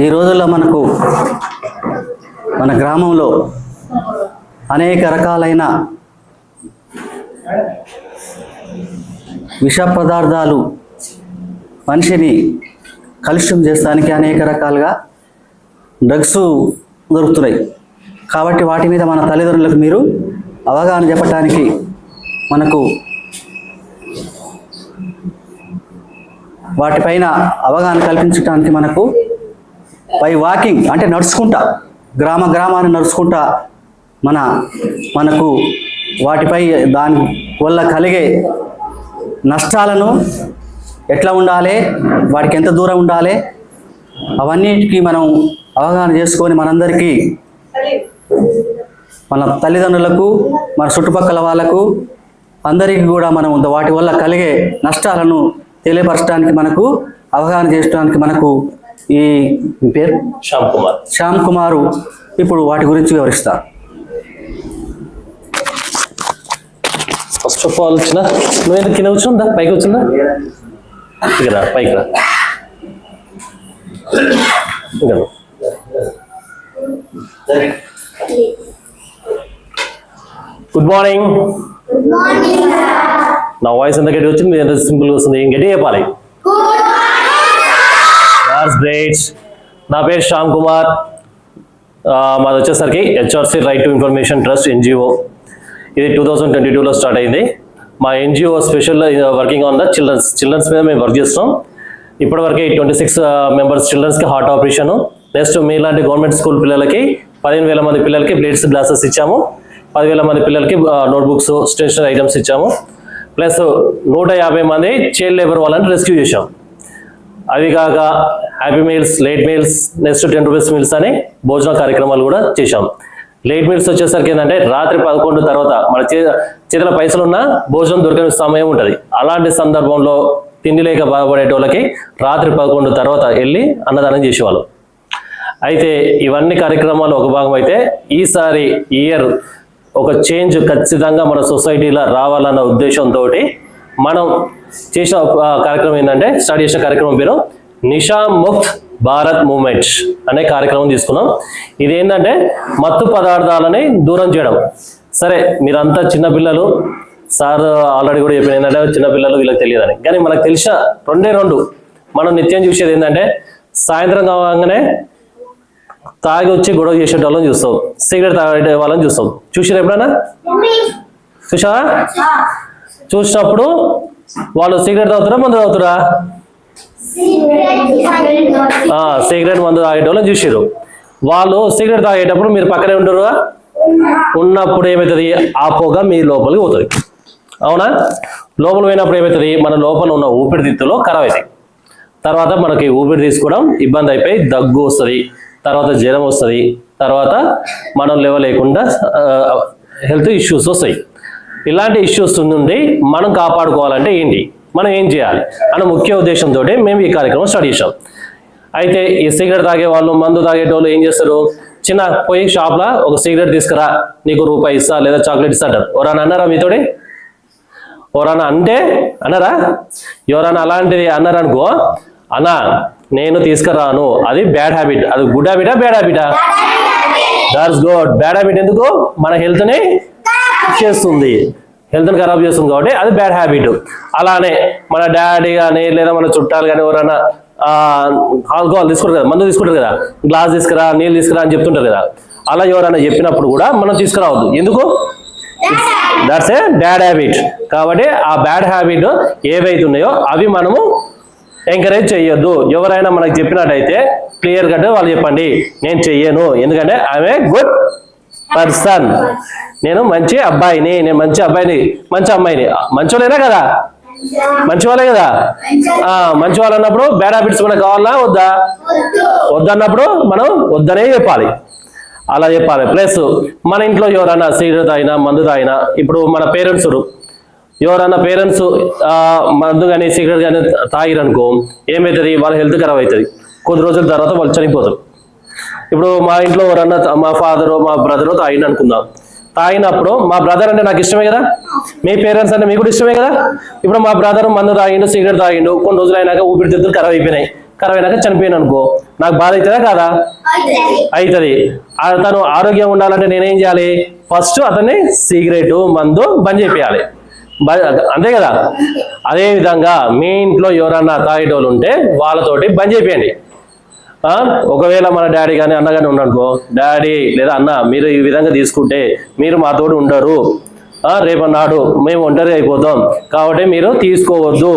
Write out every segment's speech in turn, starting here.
ఈ రోజుల్లో మనకు మన గ్రామంలో అనేక రకాలైన విష పదార్థాలు మనిషిని కలుషితం చేస్తానికి అనేక రకాలుగా డ్రగ్స్ దొరుకుతున్నాయి. కాబట్టి వాటి మీద మన తల్లిదండ్రులకు మీరు అవగాహన చెప్పడానికి మనకు వాటిపైన అవగాహన కల్పించడానికి మనకు బై వాకింగ్ అంటే నడుచుకుంటా గ్రామాన్ని నడుచుకుంటా మనకు వాటిపై దాని వల్ల కలిగే నష్టాలను ఎట్లా ఉండాలి, వాటికి ఎంత దూరం ఉండాలి, అవన్నిటికీ మనం అవగాహన చేసుకొని మనందరికీ మన తల్లిదండ్రులకు మన చుట్టుపక్కల వాళ్ళకు అందరికీ కూడా మనం వాటి వల్ల కలిగే నష్టాలను తెలియపరచడానికి మనకు అవగాహన చేయడానికి మనకు ఈ పేరు శ్యామ్ కుమారు ఇప్పుడు వాటి గురించి వివరిస్తారు. ఫస్ట్ ఆఫ్ ఆల్ వచ్చిన నువ్వు కింద వచ్చిందా పైకి వచ్చిందా ఇక్కడ పైకి రా. Good morning. నా వాయిస్ ఎంత గట్టి వచ్చింది, ఎంత సింపుల్గా వస్తుంది, గట్టి చెప్పాలి. That's great. నా పేరు శ్యామ్ కుమార్. మాది వచ్చేసరికి HRC right to information trust NGO. ఇది 2022లో స్టార్ట్ అయింది. మా NGO special working on the childrens మీద మేము వర్క్ చేస్తాం. ఇప్పటివరకు 26 మెంబర్స్ చిల్డ్రన్స్కి హార్ట్ ఆపరేషను. నెక్స్ట్ మీలాంటి గవర్నమెంట్ స్కూల్ పిల్లలకి 15,000 మంది పిల్లలకి ప్లేట్స్ గ్లాసెస్ ఇచ్చాము. 10,000 మంది పిల్లలకి నోట్బుక్స్ స్టేషనరీ ఐటమ్స్ ఇచ్చాము. ప్లస్ 150 మంది చైల్డ్ లేబర్ వాళ్ళని రెస్క్యూ చేశాం. అవి కాక happy meals, late meals, next 10 rupees meals అని భోజన కార్యక్రమాలు కూడా చేశాం. లేట్ మీల్స్ వచ్చేసరికి ఏంటంటే రాత్రి 11 తర్వాత మన చేతిలో పైసలు ఉన్నా భోజనం దొరకని సమయం ఉంటుంది. అలాంటి సందర్భంలో తిండి లేక బాధపడేటోళ్ళకి రాత్రి 11 తర్వాత వెళ్ళి అన్నదానం చేసేవాళ్ళు. అయితే ఇవన్నీ కార్యక్రమాలు ఒక భాగం అయితే ఈసారి ఇయర్ ఒక చేంజ్ ఖచ్చితంగా మన సొసైటీలో రావాలన్న ఉద్దేశంతో మనం చేసిన కార్యక్రమం ఏంటంటే స్టార్ట్ చేసిన కార్యక్రమం పేరు నిషా ముక్త్ భారత్ మూవ్మెంట్ అనే కార్యక్రమం తీసుకున్నాం. ఇది ఏంటంటే మత్తు పదార్థాలని దూరం చేయడం. సరే మీరంతా చిన్నపిల్లలు, సార్ ఆల్రెడీ కూడా చెప్పిన ఏంటంటే చిన్నపిల్లలు వీళ్ళకి తెలియదని, కానీ మనకు తెలిసిన రెండు మనం నిత్యం చూసేది ఏంటంటే సాయంత్రం కాగానే తాగి వచ్చి గొడవ చేసే వాళ్ళని చూస్తాం, సిగరెట్ తాగే వాళ్ళని చూస్తాం. చూసారా ఎప్పుడైనా? చూసావా? చూసినప్పుడు వాళ్ళు సిగరెట్ తాగుతారా మందు తాగుతారా? సిగరెట్ మందు తాగేటోళ్ళని చూసారు. వాళ్ళు సిగరెట్ తాగేటప్పుడు మీరు పక్కనే ఉంటారుగా, ఉన్నప్పుడు ఏమవుతుంది, ఆ పొగ మీ లోపలికి పోతుంది. అవునా? లోపల పోయినప్పుడు ఏమవుతుంది, మన లోపల ఉన్న ఊపిరితిత్తులో ఖరాబ్ అవుతాయి. తర్వాత మనకి ఊపిరి తీసుకోవడం ఇబ్బంది అయిపోయి దగ్గు వస్తుంది, తర్వాత జ్వరం వస్తుంది, తర్వాత మనం లేవలేకుండా హెల్త్ ఇష్యూస్ వస్తాయి. ఇలాంటి ఇష్యూస్ నుండి మనం కాపాడుకోవాలంటే ఏంటి, మనం ఏం చేయాలి అన్న ముఖ్య ఉద్దేశంతో మేము ఈ కార్యక్రమం స్టార్ట్ చేసాం. అయితే ఈ సిగరెట్ తాగే వాళ్ళు, మందు తాగేటోళ్ళు ఏం చేస్తారు, చిన్న పోయి షాప్లో ఒక సిగరెట్ తీసుకురా నీకు రూపాయి ఇస్తా లేదా చాక్లెట్ ఇస్తా అంటారు. ఎవరైనా అన్నారా మీతోటి? ఎవరైనా అంటే అన్నారా? ఎవరైనా అలాంటిది అన్నారనుకో, అన్నా నేను తీసుకురాను, అది బ్యాడ్ హ్యాబిట్. అది గుడ్ హ్యాబిటా బ్యాడ్ హ్యాబిటా? That's good. బ్యాడ్ హ్యాబిట్ ఎందుకు, మన హెల్త్ని చేస్తుంది, హెల్త్ని ఖరాబ్ చేస్తుంది కాబట్టి అది బ్యాడ్ హ్యాబిట్. అలానే మన డాడీ కానీ లేదా మన చుట్టాలు కానీ ఎవరైనా ఆల్కహాల్ తీసుకుంటారు కదా, మందు తీసుకుంటారు కదా, గ్లాస్ తీసుకురా, నీళ్ళు తీసుకురా అని చెప్తుంటారు కదా, అలా ఎవరైనా చెప్పినప్పుడు కూడా మనం తీసుకురావద్దు. ఎందుకు? That's a bad habit. కాబట్టి ఆ బ్యాడ్ హ్యాబిట్ ఏవైతున్నాయో అవి మనము ఎంకరేజ్ చేయొద్దు. ఎవరైనా మనకు చెప్పినట్టయితే క్లియర్ కట్ వాళ్ళు చెప్పండి, నేను చెయ్యను, ఎందుకంటే ఆమె గుడ్ పర్సన్, నేను మంచి అబ్బాయిని, నేను మంచి అబ్బాయిని, మంచి అమ్మాయిని. మంచివాళ్ళైనా కదా, మంచి వాళ్ళే కదా. మంచి వాళ్ళు అన్నప్పుడు బ్యాడ్ హ్యాబిట్స్ మనకు కావాలా వద్దా? వద్దన్నప్పుడు మనం వద్దనే చెప్పాలి, అలా చెప్పాలి. ప్లస్ మన ఇంట్లో ఎవరైనా సిగరెట్ తాగినా మందు తాగినా, ఇప్పుడు మన పేరెంట్స్ ఎవరన్నా పేరెంట్స్ మందు కానీ సిగరెట్ కానీ తాగిరనుకో ఏమవుతుంది, వాళ్ళ హెల్త్ ఖరాబ్ అవుతుంది. కొద్ది రోజుల తర్వాత వాళ్ళు చనిపోతారు. ఇప్పుడు మా ఇంట్లో ఎవరన్నా మా ఫాదరు మా బ్రదరు తాగిన అనుకుందాం, తాగినప్పుడు మా బ్రదర్ అంటే నాకు ఇష్టమే కదా, మీ పేరెంట్స్ అంటే మీకు కూడా ఇష్టమే కదా. ఇప్పుడు మా బ్రదర్ మందు తాగిండు, సిగరెట్ తాగిండు, కొన్ని రోజులు అయినాక ఊపిరితిత్తులు ఖరాబ్ అయిపోయినాయి, ఖరాబ్ అయినాక చనిపోయాను అనుకో, నాకు బాధ అవుతుందా కాదా? అవుతుంది. తను ఆరోగ్యంగా ఉండాలంటే నేనేం చేయాలి? ఫస్ట్ అతన్ని సిగరెట్ మందు బంద్ చేయాలి, అంతే కదా? అదే విధంగా మీ ఇంట్లో ఎవరన్నా తాగేటోళ్ళు ఉంటే వాళ్ళతోటి బంద్ చేయండి. ఒకవేళ మన డాడీ కానీ అన్న కానీ ఉన్నాడుకో, డాడీ లేదా అన్న మీరు ఈ విధంగా తీసుకుంటే మీరు మాతోడు ఉండరు, రేపన్నాడు మేము ఒంటరి అయిపోతాం, కాబట్టి మీరు తీసుకోవద్దు,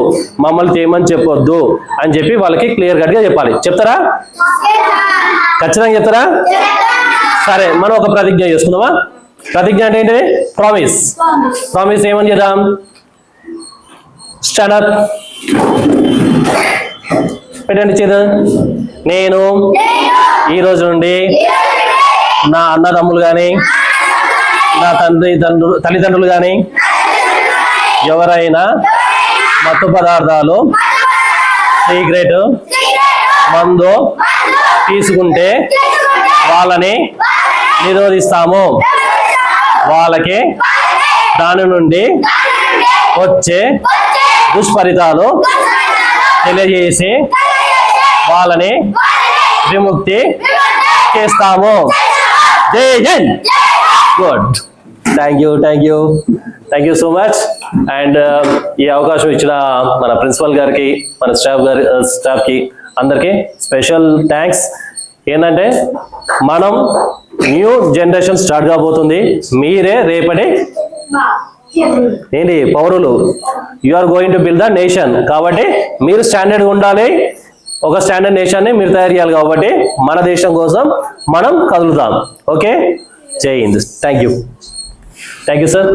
మమ్మల్ని చేయమని చెప్పొద్దు అని చెప్పి వాళ్ళకి క్లియర్ కట్గా చెప్పాలి. చెప్తారా? ఖచ్చితంగా చెప్తారా? సరే, మనం ఒక ప్రతిజ్ఞ చేసుకుందామా? ప్రతిజ్ఞ అంటే ఏంటిది? ప్రామిస్. ప్రామిస్ ఏమని చేద్దాం? స్టాండ్ అప్, పెట్టండి చేద్దా. నేను ఈ రోజు నుండి నా అన్నదమ్ములు కానీ నా తల్లిదండ్రులు కానీ ఎవరైనా మత్తు పదార్థాలు సిగరెట్ మందు తీసుకుంటే వాళ్ళని నిరోధిస్తాము, వాళ్ళకి దాని నుండి వచ్చే దుష్ఫలితాలు తెలియజేసి వాళ్ళని విముక్తి చేస్తాము. జై Hind. Good, thank you so much. And ఈ అవకాశం ఇచ్చిన మన ప్రిన్సిపల్ గారికి, మన స్టాఫ్కి అందరికీ స్పెషల్ థ్యాంక్స్. ఏంటంటే మనం న్యూ జనరేషన్ స్టార్ట్ కాబోతుంది, మీరే రేపటి ఏంటి పౌరులు. You are going to build the nation, కాబట్టి మీరు స్టాండర్డ్గా ఉండాలి. ఒక స్టాండర్డ్ నేషన్ని మీరు తయారు చేయాలి, కాబట్టి మన దేశం కోసం మనం కదులుతాం. ఓకే, జై హింద్. Thank you sir.